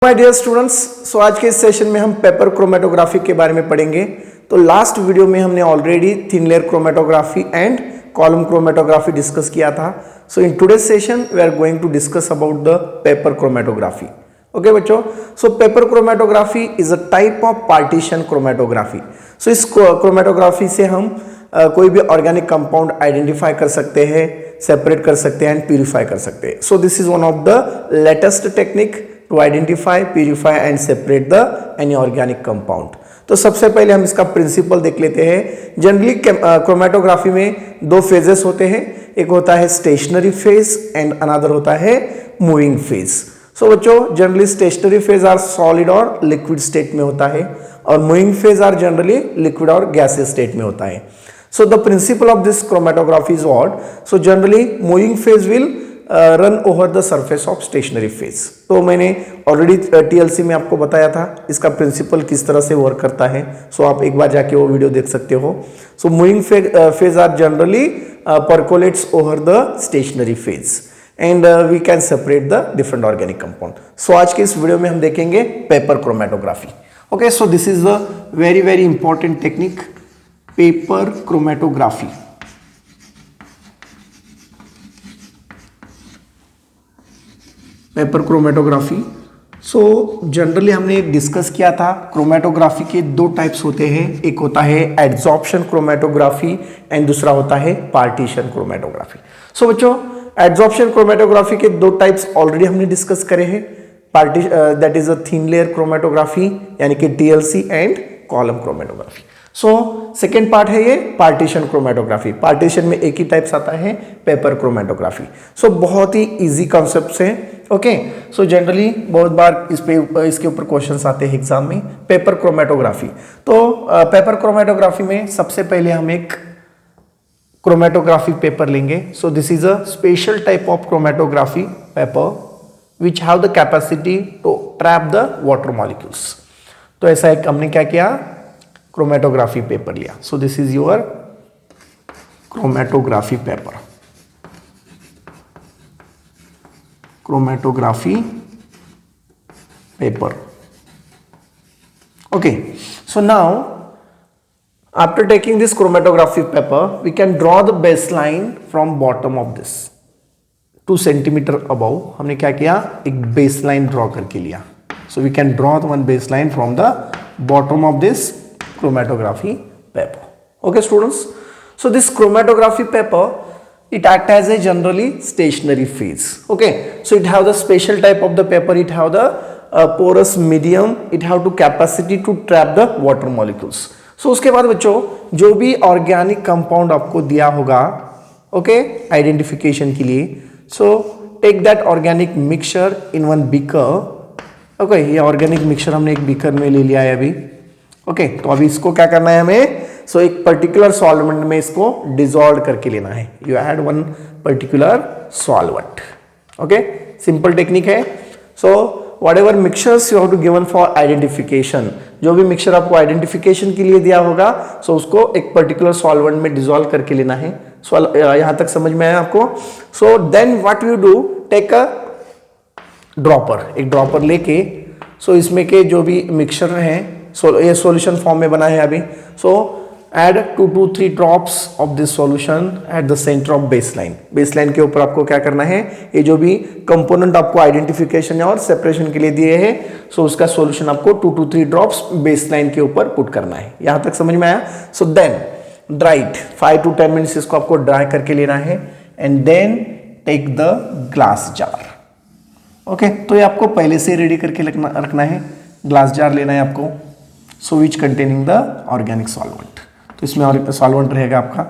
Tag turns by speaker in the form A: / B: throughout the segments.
A: My dear students, सो आज के इस सेशन में हम पेपर क्रोमेटोग्राफी के बारे में पढ़ेंगे। तो लास्ट वीडियो में हमने already thin layer chromatography and column chromatography discuss किया था। So in today's session we are going to discuss about the paper chromatography. Okay बच्चों, so paper chromatography is a type of partition chromatography. So इस chromatography से हम कोई भी organic compound identify कर सकते हैं, सेपरेट कर सकते हैं एंड प्यूरिफाई कर सकते हैं। So this is one of the latest technique to identify, purify and separate the any organic compound. तो सबसे पहले हम इसका प्रिंसिपल देख लेते हैं। जनरली क्रोमेटोग्राफी में दो फेजेस होते हैं, एक होता है स्टेशनरी फेज एंड अनदर होता है मूविंग फेज। सो बच्चों, generally stationary phase are solid और लिक्विड स्टेट में होता है और moving phase are generally liquid और गैसियस स्टेट में होता है। So the principle of this chromatography is what? So generally moving phase will run over the surface of stationary phase. तो मैंने ऑलरेडी TLC में आपको बताया था इसका प्रिंसिपल किस तरह से वर्क करता है। सो आप एक बार जाके वो वीडियो देख सकते हो। So moving phase are generally percolates over the stationary phase and we can separate the different organic compound. So आज के इस वीडियो में हम देखेंगे paper chromatography. Okay, so this is a very important technique, paper chromatography. Paper chromatography so generally हमने discuss किया था chromatography के दो टाइप्स होते हैं, एक होता है एड्सॉर्प्शन क्रोमेटोग्राफी एंड दूसरा होता है पार्टीशन क्रोमेटोग्राफी। सो बच्चों, एड्सॉर्प्शन क्रोमेटोग्राफी के दो टाइप्स ऑलरेडी हमने डिस्कस करे हैं। That is a thin layer chromatography यानी कि TLC and column chromatography. So second part है ये पार्टीशन क्रोमेटोग्राफी। पार्टीशन में एक ही टाइप्स आता है पेपर क्रोमेटोग्राफी। सो बहुत ही इजी कॉन्सेप्ट्स हैं। ओके, सो जनरली बहुत बार इसके ऊपर क्वेश्चंस आते हैं एग्जाम में। पेपर क्रोमेटोग्राफी, तो पेपर क्रोमेटोग्राफी में सबसे पहले हम एक क्रोमेटोग्राफी पेपर लेंगे। So this is a special type of chromatography paper which have the capacity to trap the water molecules. तो ऐसा एक हमने क्या किया, क्रोमेटोग्राफी पेपर लिया। So this is your chromatography paper, chromatography paper. Okay, so now after taking this chromatography paper we can draw the base line from bottom of this 2 centimeter above. हमने क्या किया, एक बेस लाइन ड्रॉ करके लिया। So we can draw one base line from the bottom of this chromatography paper. Okay students, so this chromatography paper, it act as a generally stationary phase. Okay, so it have the special type of the paper, it have the porous medium, it have to capacity to trap the water molecules. So उसके बाद बच्चों जो भी organic compound आपको दिया होगा, okay, identification के लिए, so take that organic mixture in one beaker. Okay, ये ऑर्गेनिक मिक्सचर हमने एक बीकर में ले लिया है अभी। ओके, तो अभी इसको क्या करना है हमें, सो एक पर्टिकुलर सॉल्वेंट में इसको डिसॉल्व करके लेना है। You add one particular solvent. Okay, simple technique है। So whatever mixtures you have to given for identification, जो भी मिक्सचर आपको आइडेंटिफिकेशन के लिए दिया होगा, सो उसको एक पर्टिकुलर सॉल्वेंट में डिसॉल्व करके लेना है। सो यहां तक समझ में आया आपको। So then what you do, take a dropper, एक ड्रॉपर लेके, सो इसमें के जो भी मिक्सचर हैं, ये सॉल्यूशन फॉर्म में बना है अभी। So add 2 to 3 drops of this solution at the centre of baseline. Baseline के ऊपर आपको क्या करना है, ये जो भी कंपोनेंट आपको आइडेंटिफिकेशन और सेपरेशन के लिए दिए हैं, सो उसका सॉल्यूशन आपको 2 to 3 ड्रॉप्स बेसलाइन के ऊपर पुट करना है। यहां तक समझ में आया। So then dry it 5 to 10 minutes, इसको आपको ड्राई करके लेना है and then take the glass jar. Okay, तो ये आपको पहले से रेडी करके रखना है। ग्लास जार लेना है आपको, सो विच कंटेनिंग द ऑर्गेनिक सॉल्वेंट। तो इसमें सॉल्वेंट रहेगा आपका।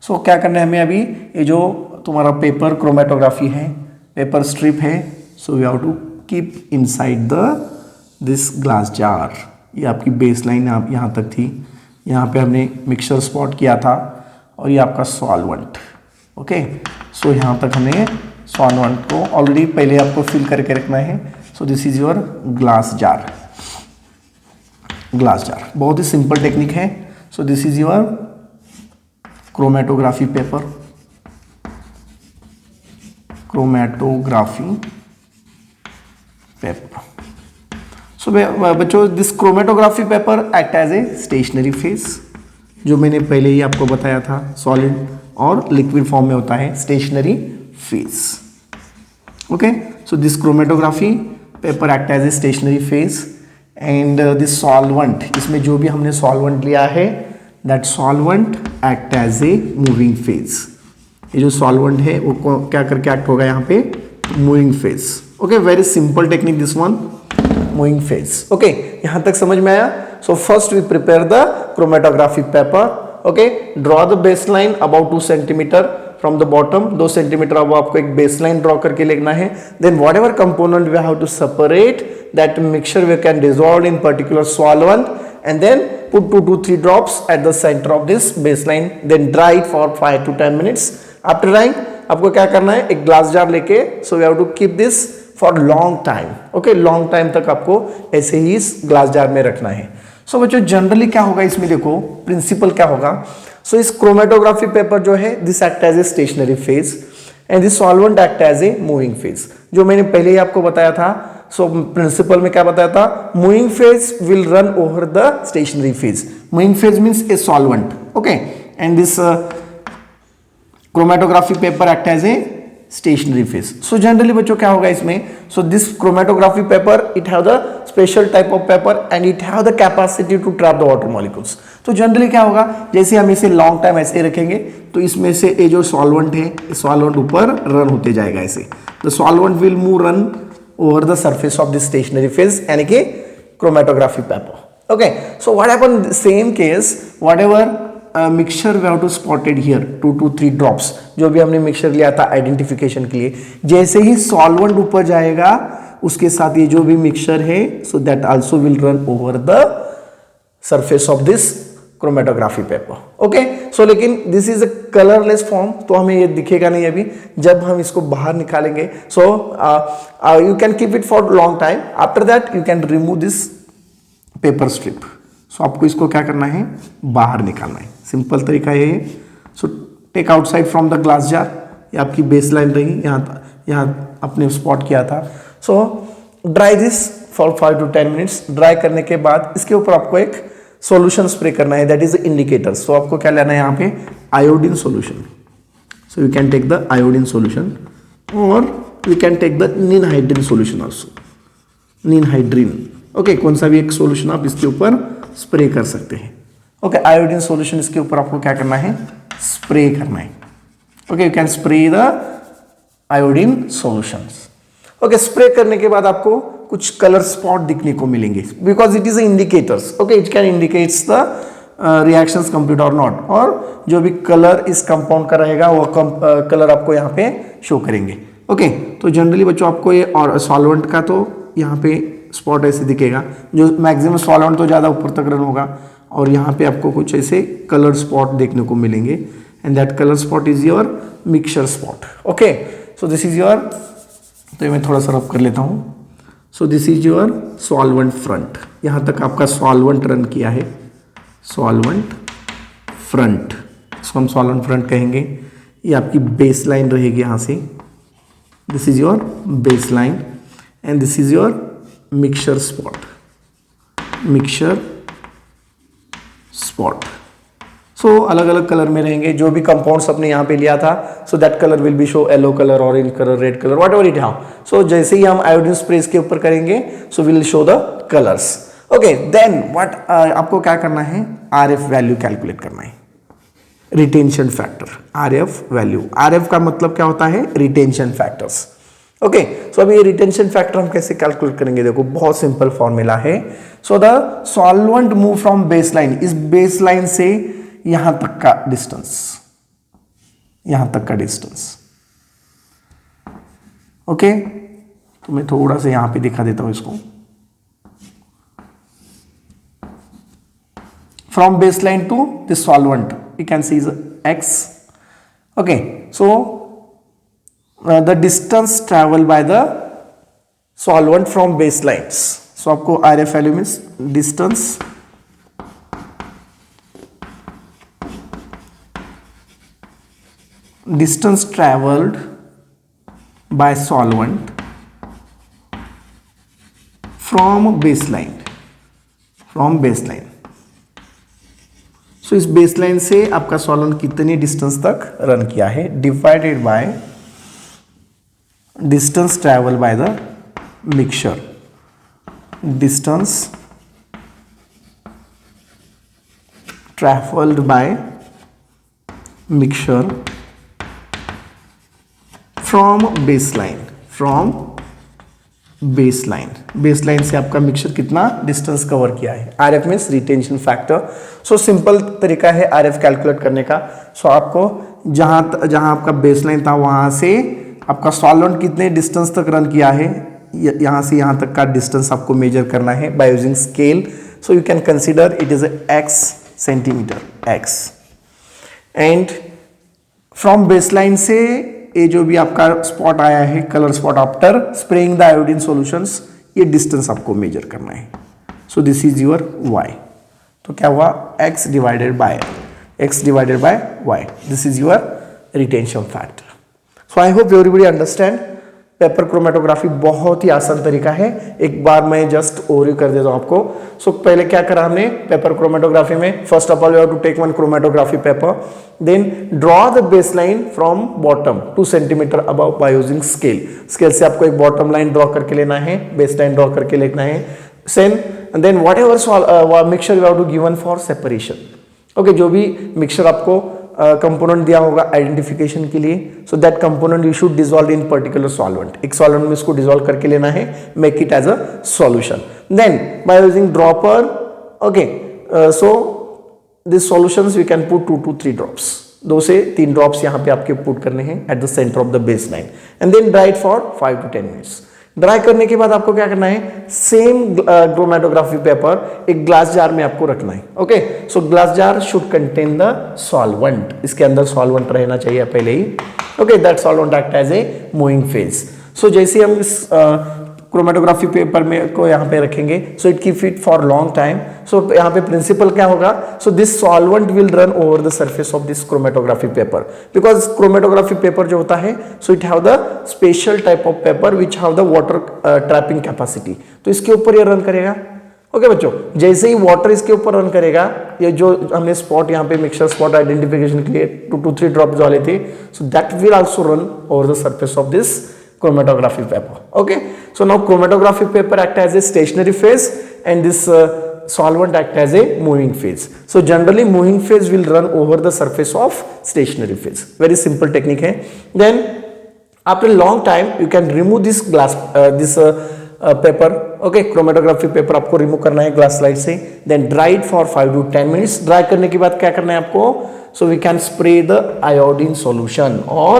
A: सो क्या करना है हमें अभी, ये जो तुम्हारा पेपर क्रोमेटोग्राफी है, पेपर स्ट्रिप है, so we have to keep inside the this glass jar. ये आपकी बेस लाइन यहाँ तक थी, यहाँ पे हमने मिक्सचर स्पॉट किया था और ये आपका सॉल्वेंट। ओके, सो यहाँ तक हमें सॉल्वेंट को ऑलरेडी पहले आपको फिल करके रखना है। So this is your glass jar. Glass jar बहुत ही सिंपल टेक्निक है। So this is your chromatography paper, chromatography paper. So बच्चों this chromatography paper act as a stationary phase, जो मैंने पहले ही आपको बताया था, सॉलिड और लिक्विड फॉर्म में होता है stationary phase. Okay, so this chromatography paper act as a stationary phase and this solvent, इसमें जो भी हमने सॉल्वेंट लिया है that solvent act as a moving phase. ये जो सॉल्वेंट है वो क्या करके एक्ट होगा यहाँ पे, moving phase. Okay, very simple technique this one, moving phase. Okay, यहाँ तक समझ में आया? So first we prepare the chromatography paper. Okay, draw the base line about 2 centimeter from the bottom, 2 centimeter अब आपको एक बेस लाइन ड्रॉ करके लिखना है। Then whatever component we have to separate that mixture we can dissolve in particular solvent and then put 2 to 3 drops at the center of this baseline, then dry it for 5 to 10 minutes. After drying आपको क्या करना है, एक glass jar लेके, so we have to keep this for long time. Okay, long time तक आपको ऐसे ही इस ग्लास जार में रखना है। So बच्चों जनरली क्या होगा इसमें, देखो प्रिंसिपल क्या होगा। So इस क्रोमेटोग्राफी पेपर जो है this act as a stationary phase and this solvent act as a moving phase, जो मैंने पहले ही आपको बताया था। सो प्रिंसिपल में क्या बताया था, moving phase will run over the stationary phase. Moving phase means a solvent. Okay, and this chromatography paper act as a stationary phase. So generally बच्चों क्या होगा इसमें, so this chromatography paper it have the special type of paper and it have the capacity to trap the water molecules. तो generally क्या होगा, जैसे हम इसे लॉन्ग टाइम ऐसे रखेंगे तो इसमें से ये जो सॉल्वेंट है, सॉल्वेंट ऊपर रन होते जाएगा ऐसे, the solvent will move run over the surface of this stationary phase यानी कि chromatography paper. Okay, so what happened, same case, whatever mixture we have to spotted here 2 to 3 drops, जो भी हमने mixture लिया था आइडेंटिफिकेशन के लिए, जैसे ही सॉल्वेंट ऊपर जाएगा उसके साथ ये जो भी मिक्सचर है so that also will run over the surface of this chromatography paper. Okay, so लेकिन this is a colourless form, तो हमें ये दिखेगा नहीं अभी, जब हम इसको बाहर निकालेंगे। So you can keep it for long time, after that you can remove this paper strip. So आपको इसको क्या करना है, बाहर निकालना है, सिंपल तरीका ये है। So take outside from the glass jar, ये आपकी बेस लाइन रही, यहाँ आपने स्पॉट किया था। सो dry this for 5 to 10 minutes. Dry करने के बाद इसके ऊपर आपको एक सॉल्यूशन स्प्रे करना है, दैट इज इंडिकेटर। सो आपको क्या लेना है यहाँ पे, iodine solution. So you can take the iodine solution और you can take the ninhydrin solution also, ninhydrin. Okay, कौन सा भी एक सॉल्यूशन आप इसके ऊपर स्प्रे कर सकते हैं। ओके, आयोडीन सॉल्यूशन इसके ऊपर आपको क्या करना है, स्प्रे करना है। Okay, you can spray the iodine solutions. Okay, spray करने के बाद आपको कुछ कलर स्पॉट दिखने को मिलेंगे because it is indicators. Okay, it can indicates the reactions complete और नॉट, और जो भी कलर इस कंपाउंड का रहेगा वो कलर आपको यहाँ पे शो करेंगे। ओके, तो जनरली बच्चों आपको ये और सॉल्वेंट का तो यहाँ पे स्पॉट ऐसे दिखेगा, जो मैक्सिमम सॉल्वेंट तो ज़्यादा ऊपर तक रन होगा, और यहाँ पे आपको कुछ ऐसे कलर स्पॉट देखने को मिलेंगे and that colour spot is your mixture spot. Okay, so this is your, तो मैं थोड़ा सा रब कर लेता हूँ। सो this is your solvent front, यहाँ तक आपका सॉल्वेंट रन किया है, सॉल्वेंट फ्रंट, इसको हम सॉल्वेंट फ्रंट कहेंगे। ये आपकी बेस लाइन रहेगी यहाँ से, this is your base line and this is your mixture spot, mixture spot. So अलग अलग कलर में रहेंगे, जो भी कंपाउंड्स अपने यहाँ पे लिया था, so that colour will be show yellow colour, orange colour, red colour, whatever it have. So जैसे ही हम आयोडीन स्प्रे के ऊपर करेंगे so will show the colours. Okay, then what आपको क्या करना है, आरएफ वैल्यू कैलकुलेट करना है, retention factor, RF value. RF का मतलब क्या होता है, रिटेंशन फैक्टर्स। ओके, सो अभी ये रिटेंशन फैक्टर हम कैसे कैलकुलेट करेंगे, देखो बहुत सिंपल फॉर्मूला है। So the solvent move from base line, इस बेस लाइन से यहां तक का डिस्टेंस, यहां तक का डिस्टेंस। ओके, तो मैं थोड़ा सा यहां पे दिखा देता हूं इसको। From base line to this solvent you can see x. Okay, so the distance travel by the solvent from base lines. So आपको RF value means distance distance traveled by solvent from baseline, so इस baseline से आपका solvent कितनी distance तक run किया है, divided by distance travel by the mixture, distance travelled bye mixture from baseline से आपका मिक्सचर कितना डिस्टेंस कवर किया है। RF means retention factor. So simple तरीका है आरएफ कैलकुलेट करने का। सो आपको जहां आपका बेसलाइन था वहां से आपका सॉल्वेंट कितने डिस्टेंस तक रन किया है, यहां से यहां तक का डिस्टेंस आपको मेजर करना है bye using scale. So you can consider it is x centimetre x, and from baseline से ये जो भी आपका स्पॉट आया है, colour spot, after spraying the iodine solutions, ये डिस्टेंस आपको मेजर करना है। So this is your y। तो क्या हुआ, x divided by y, this is your retention factor. So I hope everybody understand. Paper chromatography बहुत ही आसान तरीका है, एक बार मैं जस्ट ओवरव्यू कर देता हूं आपको। सो पहले क्या करा हमने पेपर क्रोमेटोग्राफी में, first of all you have to take one chromatography paper, then draw the base line from bottom 2 centimeter above by using scale. Scale से आपको एक बॉटम लाइन ड्रॉ करके लेना है, बेस लाइन ड्रॉ करके लेना है। Then whatever mixture you have to given for separation. Okay, जो भी मिक्सचर आपको कंपोनेंट दिया होगा आइडेंटिफिकेशन के लिए, so that component you should dissolve in particular solvent. एक सॉल्वेंट में इसको डिसॉल्व करके लेना है, make it as a solution. Then by using dropper, okay, so this solutions we can put 2 to 3 drops, 2 से 3 ड्रॉप्स यहाँ पे आपके पुट करने हैं at the centre of the base line, and then dry it for 5 to 10 minutes. Dry करने के बाद आपको क्या करना है, सेम क्रोमेटोग्राफी पेपर एक ग्लास जार में आपको रखना है। Okay, so glass jar should contain the solvent, इसके अंदर सॉल्वेंट रहना चाहिए पहले ही। Okay, that solvent act as a moving phase. So जैसे हम इस क्रोमेटोग्राफी पेपर में को यहाँ पे रखेंगे, so it keep it for long time. So यहाँ पे प्रिंसिपल क्या होगा, so this solvent will run over the surface of this chromatography paper, because chromatography paper जो होता है, so it have the special type of paper which have the water trapping capacity. तो इसके ऊपर ये रन करेगा। ओके बच्चों, जैसे ही वाटर इसके ऊपर रन करेगा, ये जो हमने स्पॉट यहाँ पे मिक्सचर स्पॉट आइडेंटिफिकेशन के लिए 2 to 3 ड्रॉप डाले थे, so that will also run over the surface of this chromatography paper. Okay, so now chromatography paper act as a stationary phase and this solvent act as a moving phase. So generally moving phase will run over the surface of stationary phase. Very simple technique hai. Then after a long time you can remove this glass paper. Okay, chromatography paper आपको remove करना है glass slide से, then dry it for 5 to 10 minutes. Dry करने के बाद क्या करना है आपको, so we can spray the iodine solution or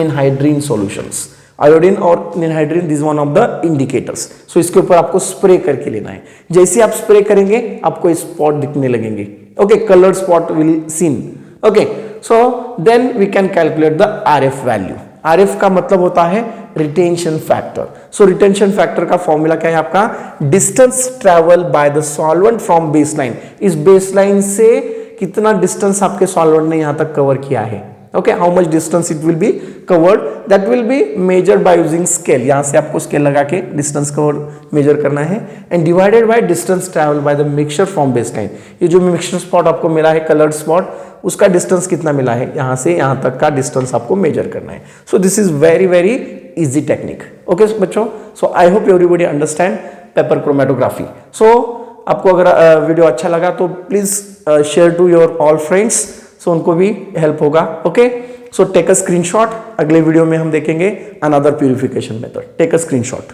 A: ninhydrine solutions. Iodine और ninhydrin, this one of the indicators. So इसके ऊपर आपको स्प्रे करके लेना है। जैसे आप स्प्रे करेंगे आपको स्पॉट दिखने लगेंगे। Okay, coloured spot will seen. Okay, so then we can calculate the RF value. RF का मतलब होता है retention factor. So retention factor का फॉर्मूला क्या है आपका, distance travel by the solvent from baseline. इस बेसलाइन से कितना डिस्टेंस आपके सॉल्वेंट ने यहां तक कवर किया है। Okay, how much distance it will be covered, that will be measured by using scale. यहां से आपको स्केल लगा के डिस्टेंस कवर मेजर करना है, and divided by distance travel by the mixture from baseline. ये जो मिक्सचर स्पॉट आपको मिला है, कलर्ड स्पॉट, उसका डिस्टेंस कितना मिला है, यहां से यहां तक का डिस्टेंस आपको मेजर करना है। So this is very very easy technique. Okay बच्चों, so I hope everybody understand paper chromatography. So आपको अगर वीडियो अच्छा लगा तो please share to your all friends, so उनको भी हेल्प होगा। Okay, so take a screenshot. अगले वीडियो में हम देखेंगे another purification method. Take a screenshot.